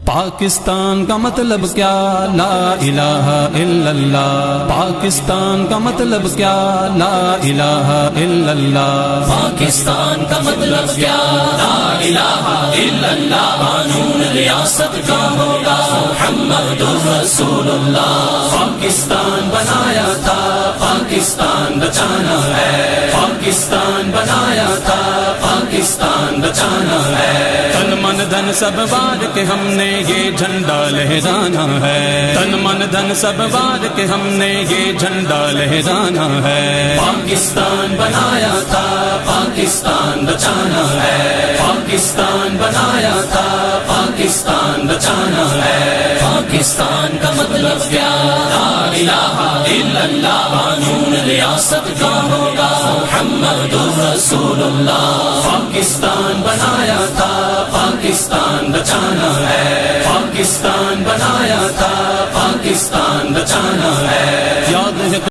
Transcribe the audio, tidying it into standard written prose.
پاکستان کا مطلب کیا؟ لا الہ الا اللہ۔ پاکستان کا مطلب کیا؟ لا الہ الا اللہ۔ پاکستان کا مطلب کیا؟ لا الہ الا اللہ۔ قانون ریاست کا ہوگا محمد رسول اللہ۔ پاکستان بنایا تھا، پاکستان بچانا ہے۔ پاکستان بنایا تھا، پاکستان بچانا ہے۔ تن من دھن سب وار کے ہم نے یہ جھنڈا لہرانا ہے۔ تن من دھن سب وار کے ہم نے یہ جھنڈا لہرانا ہے۔ پاکستان بنایا تھا، پاکستان بچانا ہے۔ پاکستان بنایا تھا، پاکستان بچانا ہے۔ پاکستان کا مطلب کیا؟ لا الہ الا اللہ۔ قانون ریاست کا ہوگا محمد رسول اللہ۔ پاکستان بنایا تھا، پاکستان بچانا ہے۔ پاکستان بنایا تھا، پاکستان بچانا ہے۔